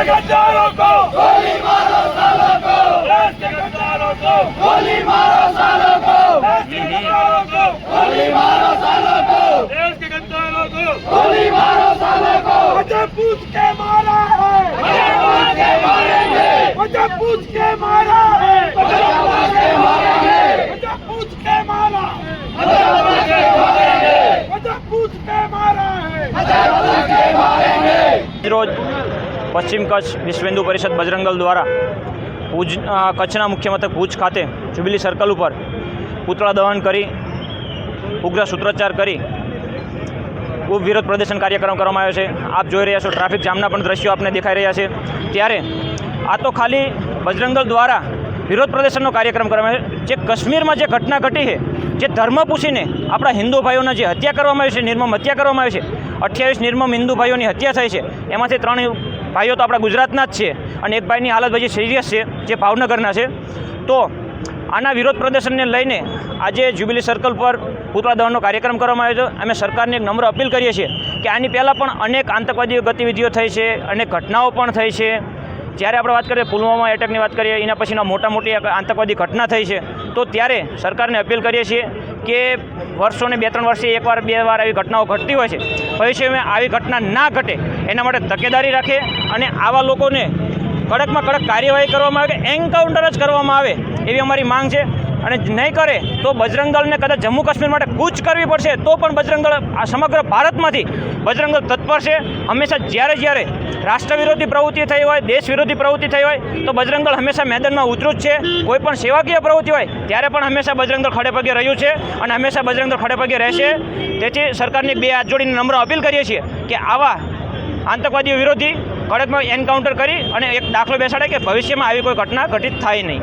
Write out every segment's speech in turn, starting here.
के गद्दारों को गोली मारो सालों को, देश के गद्दारों को गोली मारो सालों को, देश के गद्दारों को गोली मारो सालों को, देश के गद्दारों को गोली मारो सालों को। मुझे पूछ के मारा है, मुझे पूछ के मारेंगे, मुझे पूछ के मारा है, मुझे पूछ के मारेंगे, मुझे पूछ के मारा, मुझे पूछ के मारेंगे, मुझे पूछ के मारा है, मुझे पूछ के मारेंगे। रोज पश्चिम कच्छ विश्व हिंदू परिषद बजरंग दल द्वारा कच्छना मुख्य मथक भूज खाते जुबिली सर्कल पर पुतळा दहन करी उग्र सूत्रोच्चार करी खूब विरोध प्रदर्शन कार्यक्रम करवामां आव्यो छे। आप जोई रह्या छो ट्राफिक जामना पण दृश्यो आपने देखाई रह्या छे। त्यारे आ तो खाली बजरंग दल द्वारा विरोध प्रदर्शनનો કાર્યક્રમ કરવામાં આવ્યો જે કાશ્મીરમાં જે ઘટના ઘટી છે, જે ધર્મ પૂછીને આપણા હિન્દુ ભાઈઓના જે હત્યા કરવામાં આવી છે, નિર્મમ હત્યા કરવામાં આવી છે, 28 નિર્મમ હિન્દુ ભાઈઓની હત્યા થઈ છે, એમાંથી 3 ભાઈઓ તો આપણા ગુજરાતના જ છે અને એક ભાઈની હાલત હજી સિરિયસ છે જે ભાવનગરના છે। તો આના વિરોધ પ્રદર્શનને લઈને આજે જ્યુબિલી સર્કલ પર પુતળા દહનનો કાર્યક્રમ કરવામાં આવ્યો છે। અમે સરકારને એક નમ્ર અપીલ કરીએ છીએ કે આની પહેલાં પણ અનેક આતંકવાદી ગતિવિધિઓ થઈ છે, અનેક ઘટનાઓ પણ થઈ છે। જ્યારે આપણે વાત કરીએ પુલવામા એટેકની વાત કરીએ, એના પછીના મોટી આતંકવાદી ઘટના થઈ છે, તો ત્યારે સરકારને અપીલ કરીએ છીએ કે વર્ષોને 2-3 વર્ષે એકવાર 2 વાર આવી ઘટનાઓ ઘટતી હોય છે, ભવિષ્યમાં આવી ઘટના ના ઘટે એના માટે તકેદારી રાખે અને આવા લોકોને કડકમાં કડક કાર્યવાહી કરવામાં આવે, એન્કાઉન્ટર જ કરવામાં આવે એવી અમારી માંગ છે। અને નહીં કરે તો બજરંગ દળને કદાચ જમ્મુ કાશ્મીર માટે કૂચ કરવી પડશે તો પણ બજરંગ દળ આ સમગ્ર ભારતમાંથી બજરંગ દળ તત્પર છે। હંમેશા જ્યારે રાષ્ટ્ર વિરોધી પ્રવૃત્તિ થઈ હોય, દેશ વિરોધી પ્રવૃત્તિ થઈ હોય તો બજરંગ દળ હંમેશા મેદાનમાં ઉતરું જ છે। કોઈ પણ સેવાકીય પ્રવૃત્તિ હોય ત્યારે પણ હંમેશા બજરંગ દળ ખડે પગે રહ્યું છે અને હંમેશા બજરંગ દળ ખડે પગે રહેશે। તેથી સરકારની 2 હાથ જોડીને નમ્ર અપીલ કરીએ છીએ કે આવા આતંકવાદીઓ વિરોધી કડકમાં એન્કાઉન્ટર કરી અને એક દાખલો બેસાડે કે ભવિષ્યમાં આવી કોઈ ઘટના ઘટિત થાય નહીં।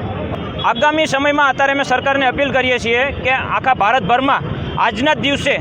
આગામી સમયમાં અત્યારે અમે સરકારને અપીલ કરીએ છીએ કે આખા ભારતભરમાં આજના જ દિવસે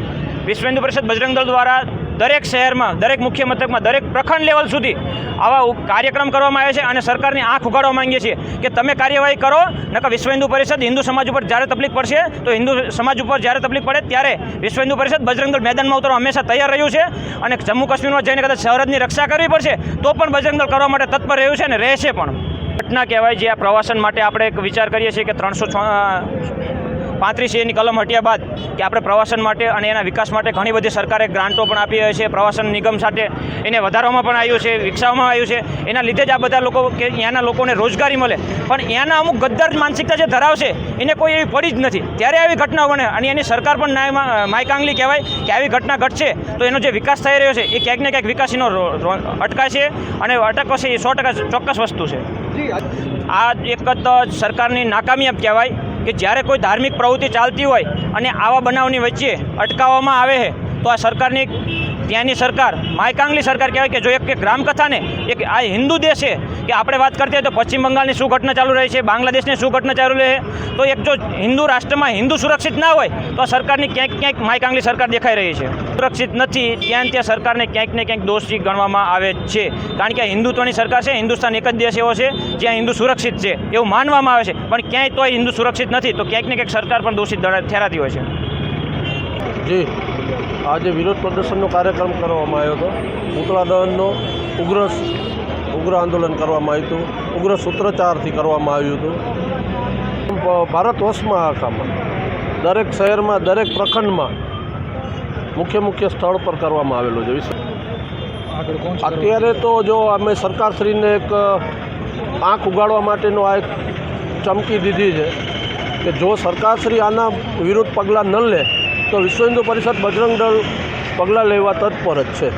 વિશ્વ હિન્દુ પરિષદ બજરંગ દળ દ્વારા દરેક શહેરમાં, દરેક મુખ્ય મથકમાં, દરેક પ્રખંડ લેવલ સુધી આવા કાર્યક્રમ કરવામાં આવે છે અને સરકારની આંખ ઉગાડવા માંગીએ છીએ કે તમે કાર્યવાહી કરો, નકર વિશ્વ હિન્દુ પરિષદ હિન્દુ સમાજ ઉપર જ્યારે તકલીફ પડશે તો હિન્દુ સમાજ ઉપર જ્યારે તકલીફ પડે ત્યારે વિશ્વ હિન્દુ પરિષદ બજરંગ દળ મેદાનમાં ઉતરવા હંમેશા તૈયાર રહ્યું છે અને જમ્મુ કાશ્મીરમાં જઈને કદાચ સરહદની રક્ષા કરવી પડશે તો પણ બજરંગ દળ કરવા માટે તત્પર રહ્યું છે અને રહેશે પણ। ઘટના કહેવાય જે આ પ્રવાસન માટે આપણે એક વિચાર કરીએ છીએ કે 335 એની કલમ હટ્યા બાદ કે આપણે પ્રવાસન માટે અને એના વિકાસ માટે ઘણી બધી સરકારે ગ્રાન્ટો પણ આપી હોય છે, પ્રવાસન નિગમ સાથે એને વધારવામાં પણ આવ્યું છે, વિકસાવવામાં આવ્યું છે। એના લીધે જ આ બધા લોકો કે ત્યાંના લોકોને રોજગારી મળે, પણ ત્યાંના અમુક ગદ્દાર માનસિકતા જે ધરાવશે એને કોઈ એવી પડી જ નથી, ત્યારે આવી ઘટના બને અને એની સરકાર પણ માયકાંગલી કહેવાય કે આવી ઘટના ઘટશે તો એનો જે વિકાસ થઈ રહ્યો છે એ ક્યાંક ને ક્યાંક વિકાસીનો અટકાશે અને અટકશે એ 100% ચોક્કસ વસ્તુ છે। આ એક જ સરકારની નાકામિયાબ કહેવાય કે જ્યારે કોઈ ધાર્મિક પ્રવૃત્તિ ચાલતી હોય અને આવા બનાવની વચ્ચે અટકાવવામાં આવે છે તો આ સરકારની ત્યાંની સરકાર માયકાંગલી સરકાર કહેવાય કે જો એક રામકથાને એક આ હિન્દુ દેશ છે કે આપણે વાત કરતી હોય તો પશ્ચિમ બંગાળની શું ઘટના ચાલુ રહી છે, બાંગ્લાદેશની શું ઘટના ચાલુ રહે છે, તો એક જો હિન્દુ રાષ્ટ્રમાં હિન્દુ સુરક્ષિત ના હોય તો આ સરકારની ક્યાંક માયકાંગલી સરકાર દેખાઈ રહી છે। સુરક્ષિત નથી ત્યાં સરકારને ક્યાંક ને ક્યાંક દોષી ગણવામાં આવે છે, કારણ કે આ હિન્દુત્વની સરકાર છે। હિન્દુસ્તાન એક જ દેશ એવો છે જ્યાં હિન્દુ સુરક્ષિત છે એવું માનવામાં આવે છે, પણ ક્યાંય તોય હિન્દુ સુરક્ષિત નથી તો ક્યાંક ને ક્યાંક સરકાર પણ દોષિત ઠેરાતી હોય છે। જી, આજે વિરોધ પ્રદર્શનનો કાર્યક્રમ કરવામાં આવ્યો હતો, પુતળા દહનનો ઉગ્ર આંદોલન કરવામાં આવ્યું હતું, ઉગ્ર સૂત્રોચ્ચારથી કરવામાં આવ્યું હતું। ભારત વર્ષમાં આખામાં દરેક શહેરમાં, દરેક પ્રખંડમાં મુખ્ય સ્થળ પર કરવામાં આવેલું છે। અત્યારે તો જો અમે સરકારશ્રીને એક આંખ ઉગાડવા માટેનો આ એક ચમકી દીધી છે કે જો સરકારશ્રી આના વિરુદ્ધ પગલાં ન લે તો વિશ્વ હિન્દુ પરિષદ બજરંગ દળ પગલાં લેવા તત્પર જ છે।